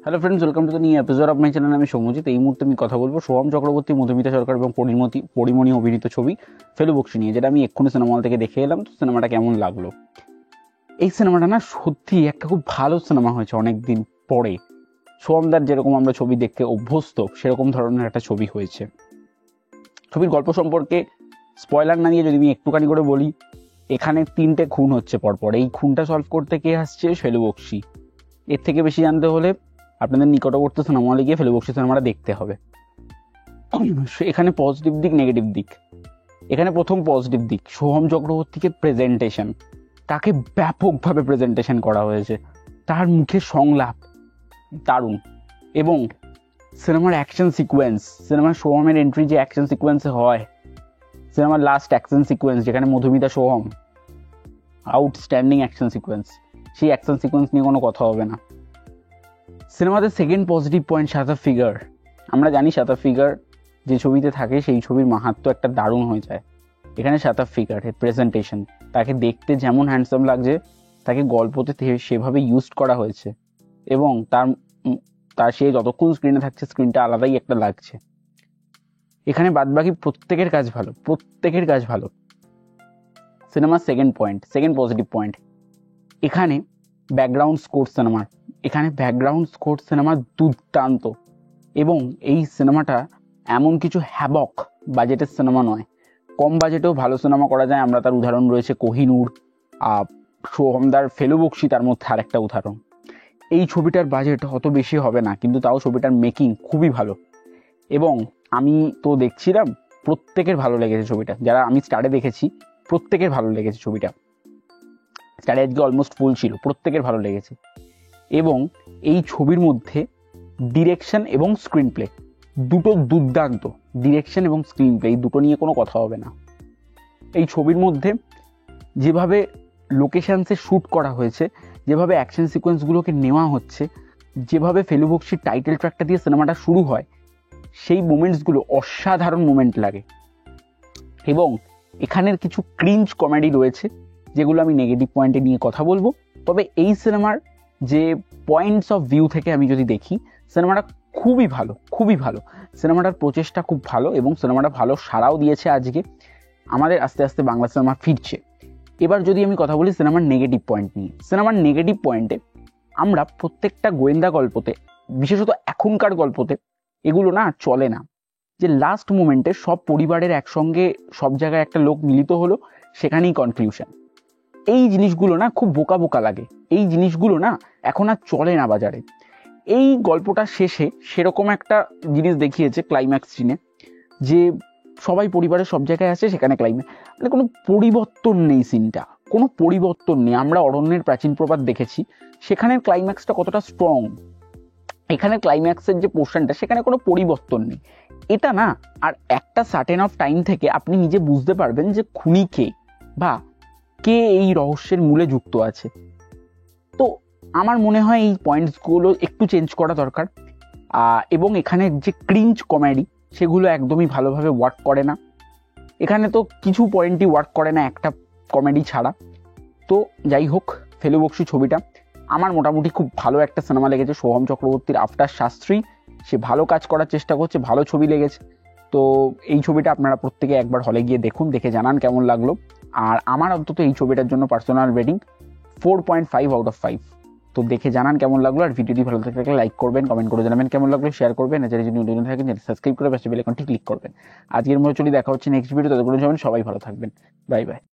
Hello friends, welcome to the new episode of my channel. আমি সৌম্যজিৎ। এই মুহূর্তে আমি কথা বলবো সোহম চক্রবর্তী, মধুমিতা সরকার এবং পরিমণি অভিনীত ছবি ফেলুবক্সী নিয়ে, যেটা আমি এক্ষুনি সিনেমা হল থেকে দেখে এলাম। তো সিনেমাটা কেমন লাগলো? এই সিনেমাটা না সত্যি একটা খুব ভালো সিনেমা হয়েছে অনেক দিন পরে। সোহমদার যেরকম আমরা ছবি দেখতে অভ্যস্ত, সেরকম ধরনের একটা ছবি হয়েছে। ছবির গল্প সম্পর্কে স্পয়লার না দিয়ে যদি আমি একটুখানি করে বলি, এখানে 3টে খুন হচ্ছে পরপর। এই খুনটা সলভ করতে কে আসছে? ফেলুবক্সী। এর থেকে বেশি জানতে হলে আপনাদের নিকটবর্তী সিনেমা হলে গিয়ে ফেলুবক্সী সিনেমাটা দেখতে হবে। এখানে পজিটিভ দিক, নেগেটিভ দিক। এখানে প্রথম পজিটিভ দিক, সোহম চক্রবর্তীকে প্রেজেন্টেশন, তাকে ব্যাপকভাবে প্রেজেন্টেশন করা হয়েছে। তার মুখে সংলাপ দারুণ। এবং সিনেমার অ্যাকশন সিকোয়েন্স, সিনেমার সোহমের এন্ট্রি যে অ্যাকশন সিকোয়েন্সে হয়, সিনেমার লাস্ট অ্যাকশন সিকোয়েন্স যেখানে Madhumita Soham, outstanding action sequence. সেই অ্যাকশন সিকোয়েন্স নিয়ে কোনো কথা হবে না। সিনেমাতে সেকেন্ড পজিটিভ পয়েন্ট, শাতাব ফিগার। আমরা জানি শাতাব ফিগার যে ছবিতে থাকে সেই ছবির মাহাত্ম্য একটা দারুণ হয়ে যায়। এখানে শাতাব ফিগারের প্রেজেন্টেশন, তাকে দেখতে যেমন হ্যান্ডসাম লাগছে, তাকে গল্পতে সেভাবে ইউজ করা হয়েছে। এবং তার সে যতক্ষণ স্ক্রিনে থাকছে, স্ক্রিনটা আলাদাই একটা লাগছে। এখানে বাদবাকি প্রত্যেকের কাজ ভালো, প্রত্যেকের কাজ ভালো। সিনেমার সেকেন্ড পজিটিভ পয়েন্ট, এখানে ব্যাকগ্রাউন্ড স্কোর সিনেমার দুর্দান্ত। এবং এই সিনেমাটা এমন কিছু হ্যাবক বাজেটের সিনেমা নয়, কম বাজেটেও ভালো সিনেমা করা যায়। আমরা তার উদাহরণ রয়েছে কোহিনূর, সোহমদার ফেলুবক্সী তার মধ্যে আরেকটা উদাহরণ। এই ছবিটার বাজেট অত বেশি হবে না, কিন্তু তাও ছবিটার মেকিং খুবই ভালো। এবং আমি তো দেখছিলাম, প্রত্যেকের ভালো লেগেছে ছবিটা। যারা আমি স্টারে দেখেছি প্রত্যেকের ভালো লেগেছে ছবিটা। স্টারে আজকে অলমোস্ট ফুল ছিল, প্রত্যেকের ভালো লেগেছে। এবং এই ছবির মধ্যে ডিরেকশন এবং স্ক্রিন প্লে দুটো দুর্দান্ত। ডিরেকশন এবং স্ক্রিন প্লে এই দুটো নিয়ে কোনো কথা হবে না। এই ছবির মধ্যে যেভাবে লোকেশনসে শ্যুট করা হয়েছে, যেভাবে অ্যাকশন সিকোয়েন্সগুলোকে নেওয়া হচ্ছে, যেভাবে ফেলুবক্সীর টাইটেল ট্র্যাকটা দিয়ে সিনেমাটা শুরু হয়, সেই মোমেন্টসগুলো অসাধারণ মোমেন্ট লাগে। এবং এখানের কিছু ক্রিঞ্জ কমেডি রয়েছে, যেগুলো আমি নেগেটিভ পয়েন্টে নিয়ে কথা বলবো। তবে এই সিনেমার যে পয়েন্টস অফ ভিউ থেকে আমি যদি দেখি, সিনেমাটা খুবই ভালো। সিনেমাটার প্রচেষ্টা খুব ভালো এবং সিনেমাটা ভালো সাড়াও দিয়েছে। আজকে আমাদের আস্তে আস্তে বাংলা সিনেমা ফিরছে। এবার যদি আমি কথা বলি সিনেমার নেগেটিভ পয়েন্ট নিয়ে, সিনেমার নেগেটিভ পয়েন্টে আমরা প্রত্যেকটা গোয়েন্দা গল্পতে, বিশেষত এখনকার গল্পতে, এগুলো না চলে না। যে লাস্ট মোমেন্টে সব পরিবারের একসঙ্গে সব জায়গায় একটা লোক মিলিত হলো, সেখানেই কনক্লুশন। এই জিনিসগুলো না খুব বোকা লাগে। এই জিনিসগুলো না এখন আর চলে না বাজারে। এই গল্পটা শেষে সেরকম একটা জিনিস দেখিয়েছে ক্লাইম্যাক্স সিনে, যে সবাই পরিবারের সব জায়গায় আছে, সেখানে ক্লাইম্যাক্স, মানে কোনো পরিবর্তন নেই। সিনটা কোনো পরিবর্তন নেই। আমরা অরণ্যের প্রাচীন প্রবাদ দেখেছি, সেখানের ক্লাইম্যাক্সটা কতটা স্ট্রং। এখানে ক্লাইম্যাক্সের যে পোর্শনটা, সেখানে কোনো পরিবর্তন নেই। এটা না, আর একটা সার্টেন অফ টাইম থেকে আপনি নিজে বুঝতে পারবেন যে খুনি কে, বা কে এই রহস্যের মূলে যুক্ত আছে। তো আমার মনে হয় এই পয়েন্টসগুলো একটু চেঞ্জ করা দরকার। এবং এখানে যে ক্রিঞ্জ কমেডি, সেগুলো একদমই ভালোভাবে ওয়ার্ক করে না। এখানে তো কিছু পয়েন্টই ওয়ার্ক করে না, একটা কমেডি ছাড়া। তো যাই হোক, ফেলুবক্সী ছবিটা আমার মোটামুটি খুব ভালো একটা সিনেমা লেগেছে। সোহম চক্রবর্তীর আফটার শাস্ত্রী, সে ভালো কাজ করার চেষ্টা করছে, ভালো ছবি লেগেছে। তো এই ছবিটা আপনারা প্রত্যেকে একবার হলে গিয়ে দেখুন, দেখে জানান কেমন লাগলো। আর আমার অন্তত এই ছবিটার জন্য পার্সোনাল রেটিং 4.5 আউট অফ 5। তো দেখে জানান কেমন লাগলো। আর ভিডিওটি ভালো থাকলে লাইক করবেন, কমেন্ট করে জানাবেন কেমন লাগলো, শেয়ার করবেন। আর যদি নতুন থাকেন সাবস্ক্রাইব করে পাশে বেল আইকনটি ক্লিক করবেন। আজকের মতো চলি, দেখা হচ্ছে নেক্সট ভিডিও। ততক্ষণ সবাই ভালো থাকবেন। Bye bye.